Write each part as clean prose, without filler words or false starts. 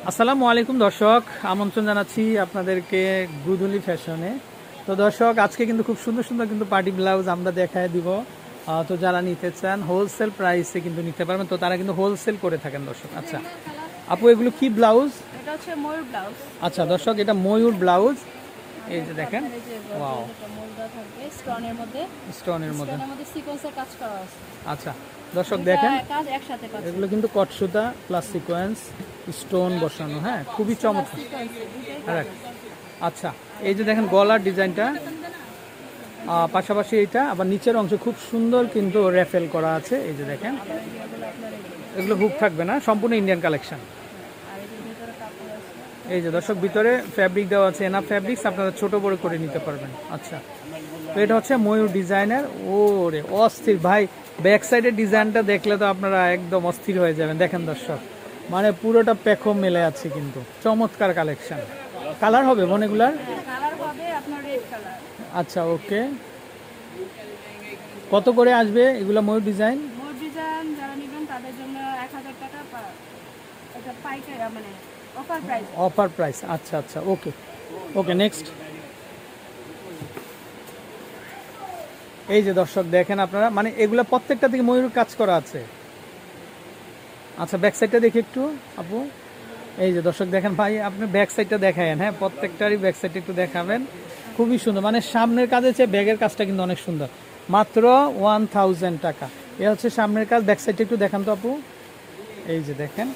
আসসালামু আলাইকুম দর্শক, আমন্ত্রণ জানাচ্ছি আপনাদেরকে গুদুলি ফ্যাশনে। তো দর্শক, আজকে কিন্তু খুব সুন্দর সুন্দর কিন্তু পার্টি ব্লাউজ আমরা দেখায় দিব। তো যারা নিতে চান হোলসেল প্রাইসে কিন্তু নিতে পারবেন, তো তারা কিন্তু হোলসেল করে থাকেন দর্শক। আচ্ছা আপু, এগুলো কি ব্লাউজ? এটা হচ্ছে ময়ূর ব্লাউজ। আচ্ছা দর্শক, এটা ময়ূর ব্লাউজ। এই যে দেখেন, ওয়াও, স্টোনের মধ্যে সিকোয়েন্সের কাজ করা আছে। আচ্ছা দর্শক দেখেন, কাজ একসাথে পাচ্ছেন। এগুলো কিন্তু কটসুতা প্লাস সিকোয়েন্স স্টোন বসানো, হ্যাঁ খুবই চমৎকার। হ্যাঁ, আচ্ছা এই যে দেখেন গলার ডিজাইনটা, পাশাপাশি এটা আবার নিচের অংশ খুব সুন্দর কিন্তু র্যাফেল করা আছে। এই যে দেখেন, এগুলো হুক থাকবে না, সম্পূর্ণ ইন্ডিয়ান কালেকশন। এই যে দর্শক, ভিতরে ফ্যাব্রিক দেওয়া আছে, এনা ফ্যাব্রিক্স, আপনারা ছোট বড় করে নিতে পারবেন। আচ্ছা, তো এটা হচ্ছে ময়ূর ডিজাইনের। ওরে অস্থির ভাই, ব্যাক সাইডের ডিজাইনটা দেখলে তো আপনারা একদম অস্থির হয়ে যাবেন। দেখেন দর্শক, মানে পুরোটা প্যাকো মেলে আছে, কিন্তু চমৎকার কালেকশন। কালার হবে বোনেগুলার? কালার হবে আপনার রেড কালার। আচ্ছা ওকে, কত করে আসবে এগুলা ময়ূর ডিজাইন? ময়ূর ডিজাইন যারা নেবেন তাদের জন্য 1000 টাকা এটা পাইকারি, মানে অফার প্রাইস। অফার প্রাইস, আচ্ছা আচ্ছা ওকে ওকে। নেক্সট, এই যে দর্শক দেখেন আপনারা, মানে এগুলা প্রত্যেকটা থেকে ময়ূর কাজ করা আছে। আচ্ছা ব্যাক সাইডটা দেখি একটু আপু। এই যে দর্শক দেখেন ভাই, আপনি ব্যাক সাইডটা দেখায়েন, হ্যাঁ প্রত্যেকটারই ব্যাক সাইডটা একটু দেখাবেন। খুবই সুন্দর, মানে সামনের কাজের চেয়ে ব্যাগের কাজটা কিন্তু অনেক সুন্দর। মাত্র 1000 টাকা। এ হচ্ছে সামনের কাজ, ব্যাক সাইডটা একটু দেখান তো আপু। এই যে দেখেন,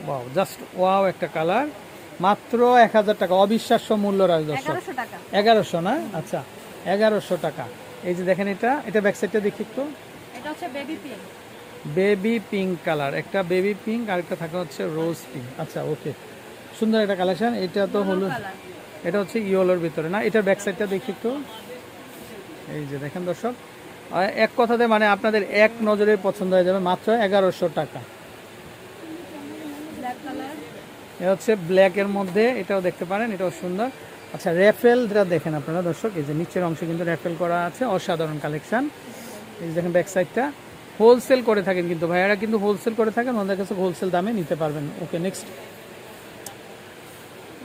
ওয়াও, জাস্ট ওয়াও একটা কালার। মাত্র 1000 টাকা, অবিশ্বাস্য মূল্য রাজ দর্শক। 1100 টাকা। 1100 না? আচ্ছা 1100 টাকা। এই যে দেখেন, এটা ব্যাক সাইডটা দেখি একটু। এটা হচ্ছে baby pink. Baby pink colour, একটা বেবি পিঙ্ক আর একটা থাকে হচ্ছে রোজ পিঙ্ক। আচ্ছা ওকে, সুন্দর একটা কালেকশন। এটা তো হলো, এটা হচ্ছে ইয়েলোর ভিতরে না? এটার ব্যাক সাইডটা দেখি একটু। এই যে দেখেন দর্শক, এক কথাতে মানে আপনাদের এক নজরে পছন্দ হয়ে যাবে। মাত্র 1100 টাকা। Black colour. এ হচ্ছে ব্ল্যাকের মধ্যে, এটাও দেখতে পারেন, এটাও সুন্দর। আচ্ছা র্যাফেলটা দেখেন আপনারা দর্শক, এই যে নিচের অংশে কিন্তু র্যাফেল করা আছে, অসাধারণ কালেকশন। এই যে দেখেন ব্যাক সাইডটা। হোলসেল করে থাকেন কিন্তু ভাইয়ারা, কিন্তু হোলসেল করে থাকেন, ওনাদের কাছে হোলসেল দামে নিতে পারবেন। ওকে নেক্সট,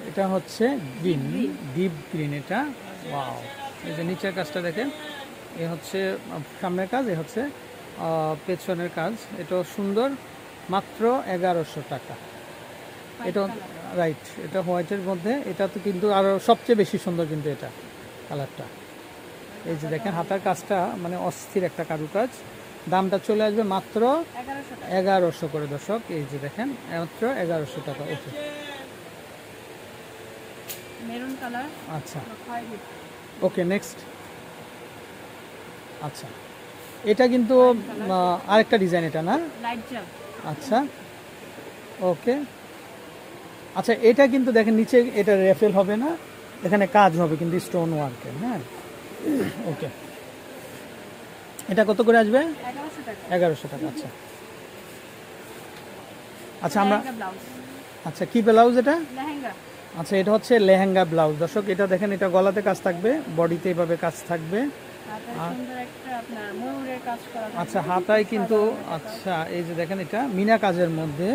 এটা হচ্ছে গ্রিন, ডিপ গ্রিন এটা। ওয়াও, এই যে নিচের কাজটা দেখেন, এ হচ্ছে সামনের কাজ, এ হচ্ছে পেছনের কাজ। এটাও সুন্দর। মাত্র 1100 টাকা। এটা রাইট, এটা হোয়াইটের মধ্যে, এটা তো কিন্তু আরও সবচেয়ে বেশি সুন্দর কিন্তু এটা কালারটা। এই যে দেখেন হাতার কাজটা মানে অস্থির একটা কারুকাজ। দামটা চলে আসবে মাত্র 1100 করে দর্শক। এই যে দেখেন মাত্র 1100 টাকা। ওকে, মেরুন কালার। আচ্ছা ওকে নেক্সট। আচ্ছা, এটা কিন্তু আরেকটা ডিজাইন, এটা না? লাইট জাম। আচ্ছা ওকে। আচ্ছা এটা কিন্তু দেখেন নিচে, এটা রেফেল হবে না, এখানে কাজ হবে কিন্তু স্টোন ওয়ার্কের। হ্যাঁ ওকে, এটা কত করে আসবে? 1100 টাকা। 1100 টাকা। আচ্ছা আচ্ছা আমরা, ব্লাউজ। আচ্ছা কি ব্লাউজ এটা? লেহেঙ্গা। আচ্ছা এটা হচ্ছে লেহেঙ্গা ব্লাউজ দর্শক। এটা দেখেন, এটা গলাতে কাজ থাকবে, বডিতে এইভাবে কাজ থাকবে। সুন্দর একটা আপনার ময়ূরের কাজ করা। আচ্ছা হাতায় কিন্তু, আচ্ছা এই যে দেখেন, এটা মিনা কাজের মধ্যে,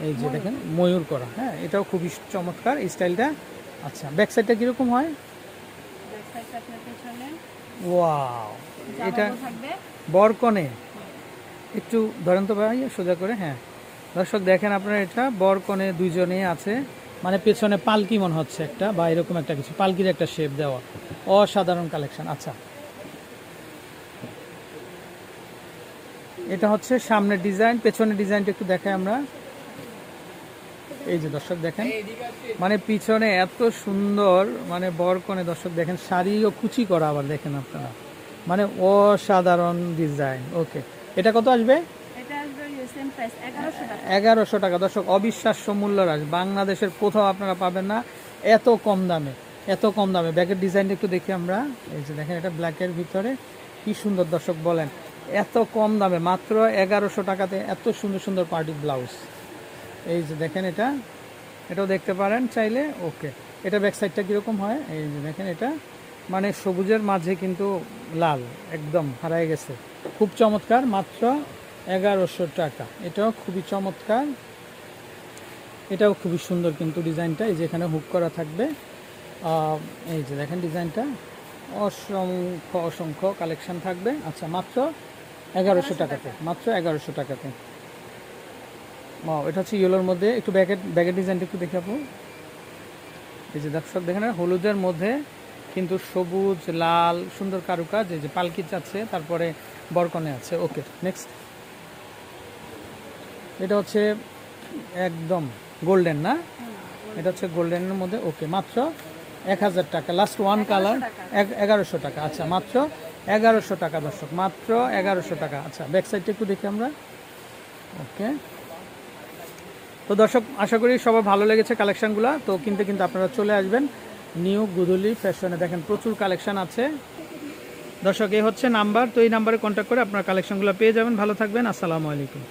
এই যে দেখেন ময়ূর করা। হ্যাঁ এটাও খুবই চমৎকার এই স্টাইলটা। আচ্ছা ব্যাক সাইডটা কিরকম হয়? ব্যাক সাইডটা আপনার পেছনে ওয়াও, এটা থাকবে বরকনে। একটু ধরেন তো ভাই সোজা করে। হ্যাঁ দর্শক দেখেন আপনারা, এটা বরকনে দুইজনেই আছে, মানে পেছনে পালকি মনে হচ্ছে একটা, বা এরকম একটা কিছু পালকির একটা শেপ দেওয়া। অসাধারণ কালেকশন। আচ্ছা এটা হচ্ছে সামনের ডিজাইন, পেছনের ডিজাইনটা একটু দেখাই আমরা। এই যে দর্শক দেখেন, মানে পিছনে এত সুন্দর, মানে বরকনে দর্শক দেখেন, শাড়িও কুচি করা আবার দেখেন আপনারা, মানে অসাধারণ ডিজাইন। ওকে, এটা কত আসবে? এটা আসবে সেম প্রাইস 1100 টাকা। 1100 টাকা দর্শক, অবিশ্বাস্য মূল্য রাজ, বাংলাদেশের কোথাও আপনারা পাবেন না এত কম দামে, এত কম দামে। ব্যাকের ডিজাইনটা একটু দেখি আমরা। এই যে দেখেন, এটা ব্ল্যাকের ভিতরে কি সুন্দর দর্শক, বলেন এত কম দামে মাত্র 1100 টাকাতে এত সুন্দর সুন্দর পার্টি ব্লাউজ। এই যে দেখেন, এটাও দেখতে পারেন চাইলে। ওকে, এটা ব্যাক সাইডটা কীরকম হয়? এই যে দেখেন, এটা মানে সবুজের মাঝে কিন্তু লাল একদম হারায় গেছে, খুব চমৎকার। মাত্র 1100 টাকা, এটাও খুবই চমৎকার। এটাও খুবই সুন্দর কিন্তু ডিজাইনটা, এই যে এখানে হুক করা থাকবে। এই যে দেখেন ডিজাইনটা, অসংখ্য অসংখ্য কালেকশন থাকবে। আচ্ছা, মাত্র 1100 টাকাতে, মাত্র 1100 টাকাতে। এটা হচ্ছে ইয়েলোর মধ্যে, একটু ব্যাগের ডিজাইনটা একটু দেখে আপু। এই যে দর্শক দেখেন হলুদের মধ্যে কিন্তু সবুজ লাল সুন্দর কারুকাজ, এই যে পালকি আছে, তারপরে বরকনে আছে। ওকে, নেক্সট। এটা হচ্ছে একদম গোল্ডেন না, এটা হচ্ছে গোল্ডেনের মধ্যে। ওকে, মাত্র 1000 টাকা, লাস্ট ওয়ান কালার, 1100 টাকা। আচ্ছা, মাত্র 1100 টাকা দর্শক, মাত্র 1100 টাকা। আচ্ছা, ব্যাক সাইডটা একটু দেখি আমরা। ওকে, তো দর্শক আশা করি সবার ভালো লেগেছে কালেকশানগুলো। তো কিনতে কিন্তু আপনারা চলে আসবেন নিউ গুদুলি ফ্যাশনে, দেখেন প্রচুর কালেকশান আছে দর্শক। এই হচ্ছে নাম্বার, তো এই নাম্বারে কন্ট্যাক্ট করে আপনারা কালেকশনগুলো পেয়ে যাবেন। ভালো থাকবেন, আসসালামু আলাইকুম।